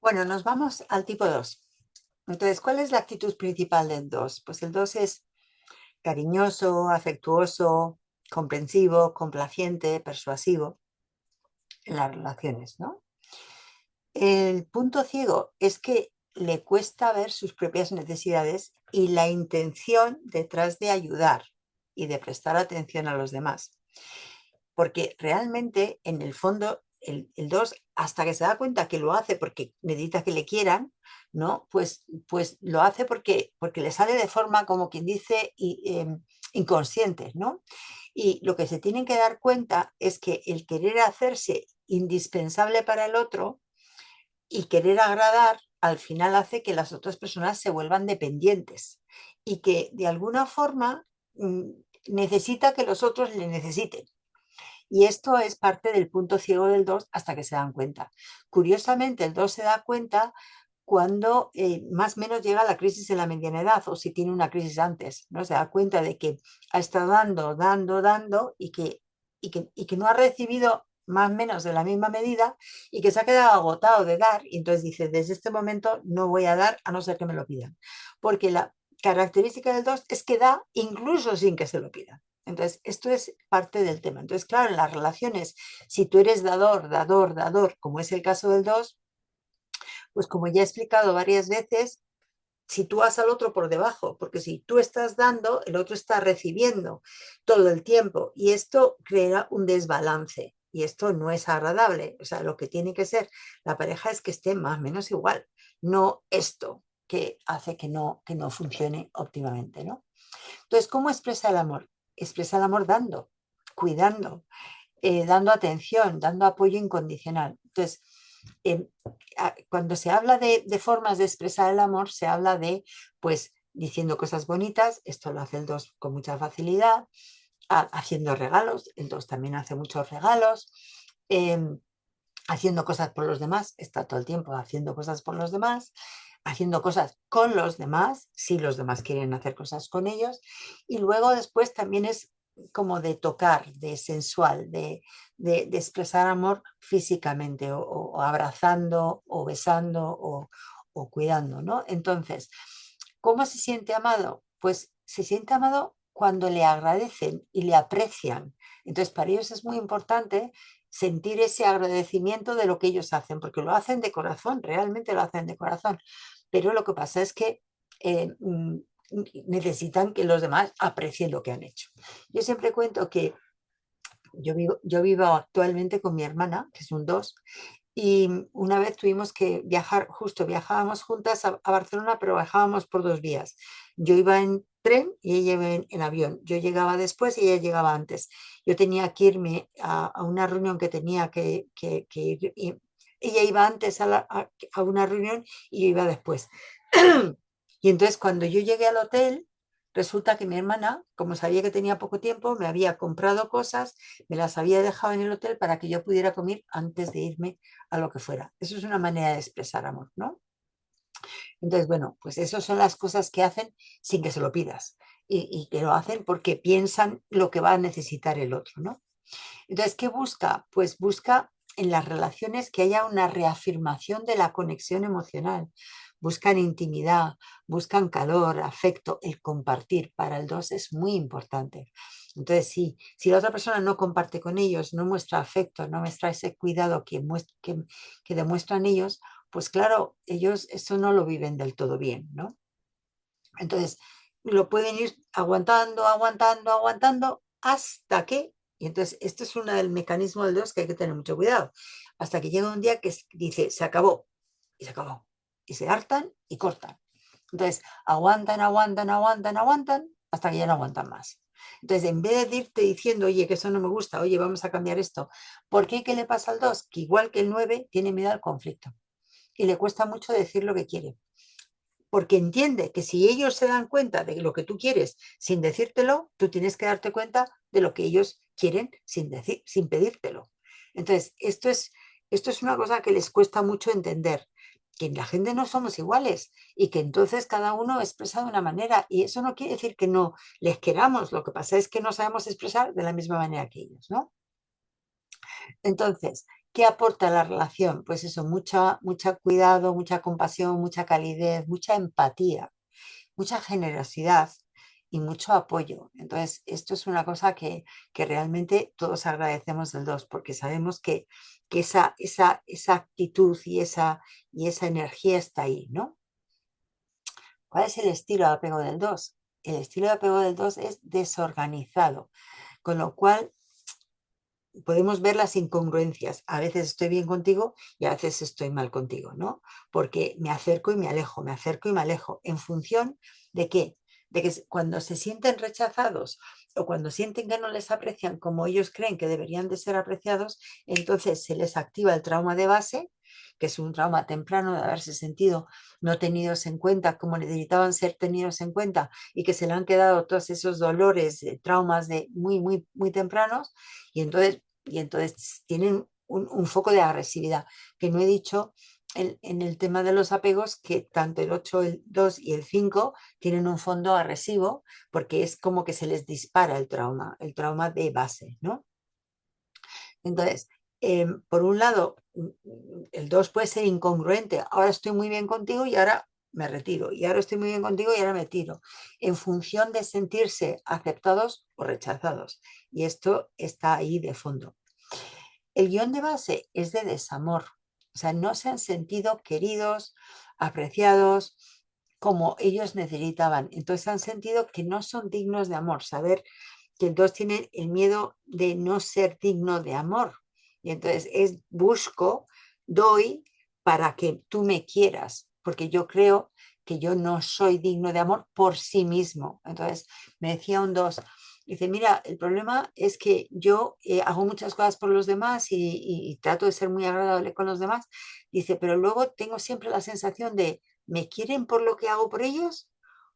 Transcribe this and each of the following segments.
Bueno, nos vamos al tipo 2. Entonces, ¿cuál es la actitud principal del 2? Pues el 2 es cariñoso, afectuoso, comprensivo, complaciente, persuasivo en las relaciones, ¿no? El punto ciego es que le cuesta ver sus propias necesidades y la intención detrás de ayudar y de prestar atención a los demás. Porque realmente, en el fondo, el 2, hasta que se da cuenta que lo hace porque necesita que le quieran, ¿no? Pues lo hace porque le sale de forma, como quien dice, inconsciente, ¿no? Y lo que se tienen que dar cuenta es que el querer hacerse indispensable para el otro y querer agradar, al final hace que las otras personas se vuelvan dependientes y que de alguna forma necesita que los otros le necesiten. Y esto es parte del punto ciego del 2 hasta que se dan cuenta. Curiosamente, el 2 se da cuenta cuando más o menos llega la crisis de la mediana edad o si tiene una crisis antes, ¿no? Se da cuenta de que ha estado dando y que no ha recibido más o menos de la misma medida y que se ha quedado agotado de dar y entonces dice, desde este momento no voy a dar a no ser que me lo pidan. Porque la característica del 2 es que da incluso sin que se lo pidan. Entonces, esto es parte del tema. Entonces, claro, en las relaciones, si tú eres dador, como es el caso del 2, pues como ya he explicado varias veces, sitúas al otro por debajo, porque si tú estás dando, el otro está recibiendo todo el tiempo y esto crea un desbalance y esto no es agradable. O sea, lo que tiene que ser la pareja es que esté más o menos igual, no esto que hace que no funcione óptimamente, ¿no? Entonces, ¿cómo expresa el amor? Expresa el amor dando, cuidando, dando atención, dando apoyo incondicional. Entonces, eh, cuando se habla de formas de expresar el amor, se habla de, pues, diciendo cosas bonitas, esto lo hace el 2 con mucha facilidad, haciendo regalos, el 2 también hace muchos regalos, eh, haciendo cosas por los demás, está todo el tiempo haciendo cosas por los demás, haciendo cosas con los demás, si los demás quieren hacer cosas con ellos, y luego después también es como de tocar, de sensual, de expresar amor físicamente, o abrazando, o besando, o cuidando, ¿no? Entonces, ¿cómo se siente amado? Pues se siente amado cuando le agradecen y le aprecian. Entonces, para ellos es muy importante sentir ese agradecimiento de lo que ellos hacen, porque lo hacen de corazón, realmente lo hacen de corazón. Pero lo que pasa es que eh, mm, necesitan que los demás aprecien lo que han hecho. Yo siempre cuento que yo vivo actualmente con mi hermana, que es un 2, y una vez tuvimos que viajar, justo viajábamos juntas a Barcelona, pero viajábamos por 2 vías. Yo iba en tren y ella iba en avión. Yo llegaba después y ella llegaba antes. Yo tenía que irme a una reunión que tenía que ir. Y ella iba antes a una reunión y yo iba después. Y entonces cuando yo llegué al hotel, resulta que mi hermana, como sabía que tenía poco tiempo, me había comprado cosas, me las había dejado en el hotel para que yo pudiera comer antes de irme a lo que fuera. Eso es una manera de expresar amor, ¿no? Entonces, bueno, pues esas son las cosas que hacen sin que se lo pidas y que lo hacen porque piensan lo que va a necesitar el otro, ¿no? Entonces, ¿qué busca? Pues busca en las relaciones que haya una reafirmación de la conexión emocional. Buscan intimidad, buscan calor, afecto, el compartir. Para el 2 es muy importante. Entonces, si la otra persona no comparte con ellos, no muestra afecto, no muestra ese cuidado que demuestran ellos, pues claro, ellos eso no lo viven del todo bien, ¿no? Entonces, lo pueden ir aguantando hasta que, y entonces esto es uno del mecanismo del 2 que hay que tener mucho cuidado, hasta que llega un día que dice, se acabó, y se acabó, y se hartan y cortan. Entonces, aguantan, hasta que ya no aguantan más. Entonces, en vez de irte diciendo, oye, que eso no me gusta, oye, vamos a cambiar esto, ¿por qué? ¿Qué le pasa al 2? Que igual que el 9 tiene miedo al conflicto y le cuesta mucho decir lo que quiere porque entiende que si ellos se dan cuenta de lo que tú quieres sin decírtelo, tú tienes que darte cuenta de lo que ellos quieren sin pedírtelo. Entonces, esto es una cosa que les cuesta mucho entender, que la gente no somos iguales y que entonces cada uno expresa de una manera y eso no quiere decir que no les queramos, lo que pasa es que no sabemos expresar de la misma manera que ellos, ¿no? Entonces, ¿Qué aporta la relación? Pues eso, mucha cuidado, mucha compasión, mucha calidez, mucha empatía, mucha generosidad y mucho apoyo. Entonces, esto es una cosa que realmente todos agradecemos del 2 porque sabemos que esa actitud y esa energía está ahí, ¿no? ¿Cuál es el estilo de apego del 2? El estilo de apego del 2 es desorganizado, con lo cual podemos ver las incongruencias. A veces estoy bien contigo y a veces estoy mal contigo, ¿no? Porque me acerco y me alejo, me acerco y me alejo. ¿En función de qué? De que cuando se sienten rechazados o cuando sienten que no les aprecian como ellos creen que deberían de ser apreciados, entonces se les activa el trauma de base, que es un trauma temprano de haberse sentido no tenidos en cuenta como necesitaban ser tenidos en cuenta y que se le han quedado todos esos dolores, traumas de muy tempranos y entonces tienen un foco de agresividad, que no he dicho en el tema de los apegos, que tanto el 8 el 2 y el 5 tienen un fondo agresivo, porque es como que se les dispara el trauma de base, ¿no? Entonces, por un lado, el 2 puede ser incongruente, ahora estoy muy bien contigo y ahora me retiro, y ahora estoy muy bien contigo y ahora me tiro, en función de sentirse aceptados o rechazados. Y esto está ahí de fondo. El guión de base es de desamor, o sea, no se han sentido queridos, apreciados como ellos necesitaban. Entonces han sentido que no son dignos de amor, saber que entonces tienen el miedo de no ser digno de amor. Y entonces es busco, doy para que tú me quieras, porque yo creo que yo no soy digno de amor por sí mismo. Entonces me decía un 2, dice, mira, el problema es que yo hago muchas cosas por los demás y trato de ser muy agradable con los demás. Dice, pero luego tengo siempre la sensación de, ¿me quieren por lo que hago por ellos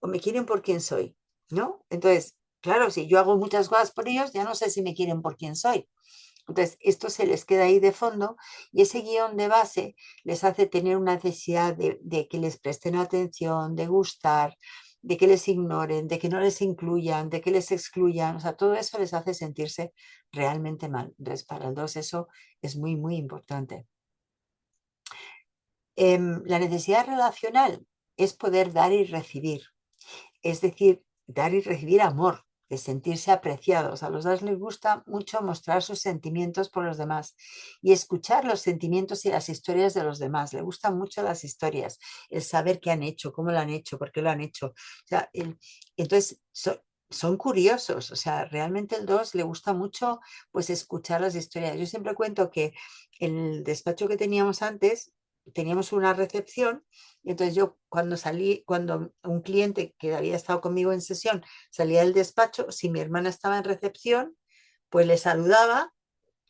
o me quieren por quién soy? ¿No? Entonces, claro, si yo hago muchas cosas por ellos, ya no sé si me quieren por quién soy. Entonces, esto se les queda ahí de fondo y ese guión de base les hace tener una necesidad de que les presten atención, de gustar, de que les ignoren, de que no les incluyan, de que les excluyan. O sea, todo eso les hace sentirse realmente mal. Entonces, para el 2 eso es muy importante. La necesidad relacional es poder dar y recibir. Es decir, dar y recibir amor, de sentirse apreciados. A los dos les gusta mucho mostrar sus sentimientos por los demás y escuchar los sentimientos y las historias de los demás. Le gustan mucho las historias, el saber qué han hecho, cómo lo han hecho, por qué lo han hecho. O sea, entonces, son curiosos, o sea, realmente el 2 le gusta mucho pues escuchar las historias. Yo siempre cuento que el despacho que teníamos antes, teníamos una recepción y entonces yo cuando un cliente que había estado conmigo en sesión salía del despacho, si mi hermana estaba en recepción, pues le saludaba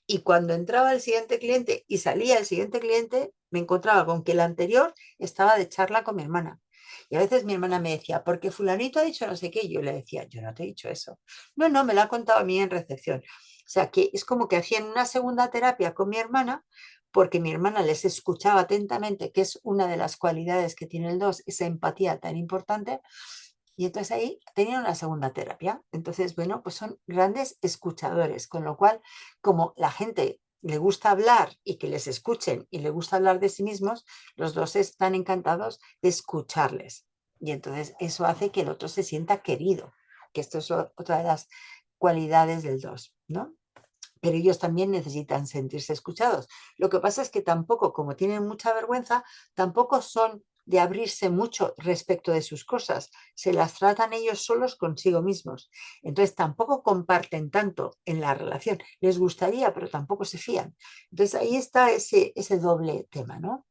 y cuando entraba el siguiente cliente y salía el siguiente cliente, me encontraba con que el anterior estaba de charla con mi hermana. Y a veces mi hermana me decía, porque fulanito ha dicho no sé qué, y yo le decía, yo no te he dicho eso. No, no, me lo ha contado a mí en recepción. O sea, que es como que hacían una segunda terapia con mi hermana, porque mi hermana les escuchaba atentamente, que es una de las cualidades que tiene el 2 esa empatía tan importante, y entonces ahí tenían una segunda terapia. Entonces, bueno, pues son grandes escuchadores, con lo cual, como la gente le gusta hablar y que les escuchen y le gusta hablar de sí mismos, los dos están encantados de escucharles. Y entonces eso hace que el otro se sienta querido, que esto es otra de las cualidades del 2, ¿no? Pero ellos también necesitan sentirse escuchados. Lo que pasa es que tampoco, como tienen mucha vergüenza, tampoco son de abrirse mucho respecto de sus cosas. Se las tratan ellos solos consigo mismos. Entonces tampoco comparten tanto en la relación. Les gustaría, pero tampoco se fían. Entonces ahí está ese doble tema, ¿no?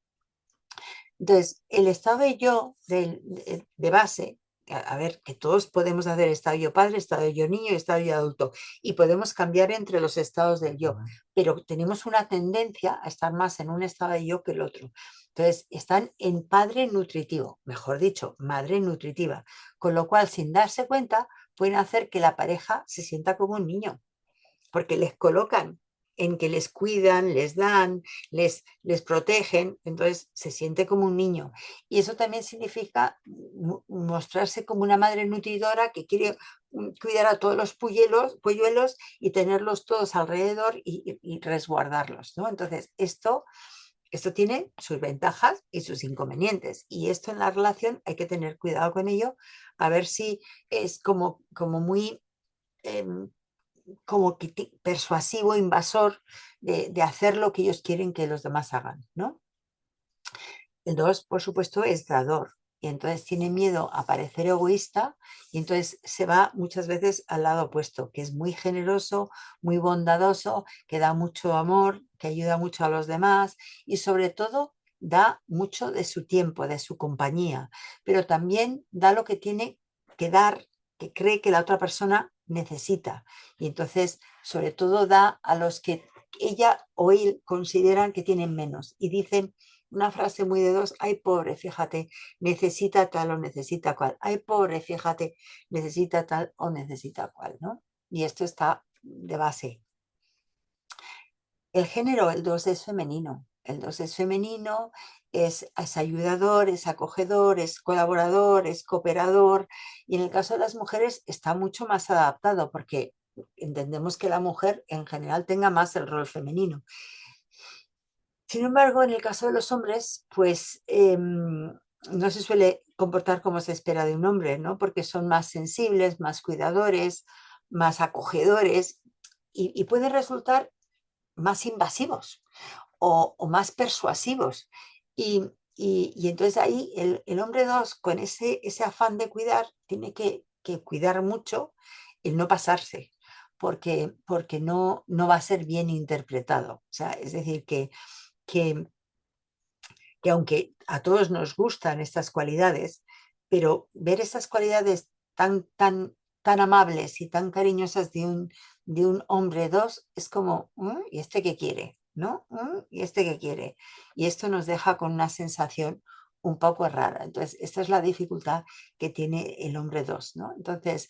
Entonces, el estado de yo de base, a ver, que todos podemos hacer estado yo padre, estado yo niño y estado yo adulto, y podemos cambiar entre los estados del yo, pero tenemos una tendencia a estar más en un estado de yo que el otro. Entonces, están en padre nutritivo, mejor dicho, madre nutritiva, con lo cual, sin darse cuenta, pueden hacer que la pareja se sienta como un niño porque les colocan en que les cuidan, les dan, les protegen, entonces se siente como un niño. Y eso también significa mostrarse como una madre nutridora que quiere cuidar a todos los polluelos y tenerlos todos alrededor y resguardarlos, ¿no? Entonces, esto tiene sus ventajas y sus inconvenientes. Y esto en la relación hay que tener cuidado con ello, a ver si es como muy como que persuasivo, invasor de hacer lo que ellos quieren que los demás hagan, ¿no? El 2 por supuesto, es dador. Y entonces tiene miedo a parecer egoísta y entonces se va muchas veces al lado opuesto, que es muy generoso, muy bondadoso, que da mucho amor, que ayuda mucho a los demás y sobre todo da mucho de su tiempo, de su compañía, pero también da lo que tiene que dar, que cree que la otra persona necesita. Y entonces, sobre todo, da a los que ella o él consideran que tienen menos y dicen una frase muy de dos: ay, pobre, fíjate, necesita tal o necesita cual. Ay, pobre, fíjate, necesita tal o necesita cual, ¿no? Y esto está de base. El género, el 2 es femenino. El 2 es femenino, es ayudador, es acogedor, es colaborador, es cooperador. Y en el caso de las mujeres está mucho más adaptado porque entendemos que la mujer en general tenga más el rol femenino. Sin embargo, en el caso de los hombres, pues no se suele comportar como se espera de un hombre, ¿no? Porque son más sensibles, más cuidadores, más acogedores y pueden resultar más invasivos o más persuasivos. Y entonces ahí el hombre 2 con ese afán de cuidar, tiene que cuidar mucho el no pasarse, porque no va a ser bien interpretado. O sea, es decir, que que aunque a todos nos gustan estas cualidades, pero ver estas cualidades tan amables y tan cariñosas de un hombre 2 es como, ¿y este qué quiere? ¿No? ¿Y este qué quiere? Y esto nos deja con una sensación un poco rara. Entonces, esta es la dificultad que tiene el hombre 2, ¿no? Entonces,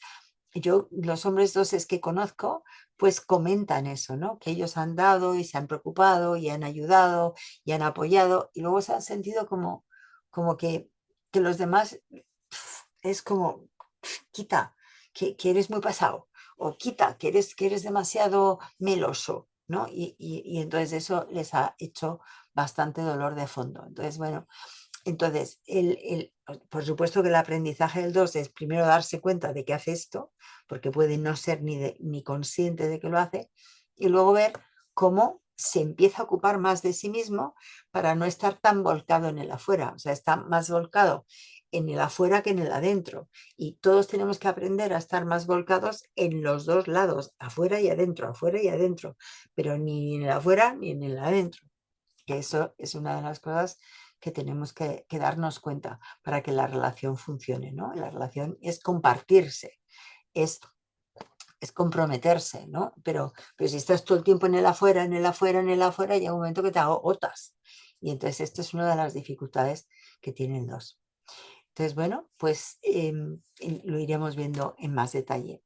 los hombres 2 que conozco, pues comentan eso, ¿no? Que ellos han dado y se han preocupado y han ayudado y han apoyado y luego se han sentido como que los demás es como, quita, que eres muy pasado, o quita, que eres demasiado meloso, ¿no? Y entonces eso les ha hecho bastante dolor de fondo. Entonces, bueno, entonces, por supuesto que el aprendizaje del 2 es primero darse cuenta de que hace esto, porque puede no ser ni consciente de que lo hace, y luego ver cómo se empieza a ocupar más de sí mismo para no estar tan volcado en el afuera. O sea, está más volcado en el afuera que en el adentro. Y todos tenemos que aprender a estar más volcados en los dos lados, afuera y adentro, pero ni en el afuera ni en el adentro. Que eso es una de las cosas que tenemos que darnos cuenta para que la relación funcione, ¿no? La relación es compartirse, es, es comprometerse, ¿no? Pero si estás todo el tiempo en el afuera, en el afuera, en el afuera, llega un momento que te agotas. Y entonces esta es una de las dificultades que tienen los. Entonces, bueno, pues lo iremos viendo en más detalle.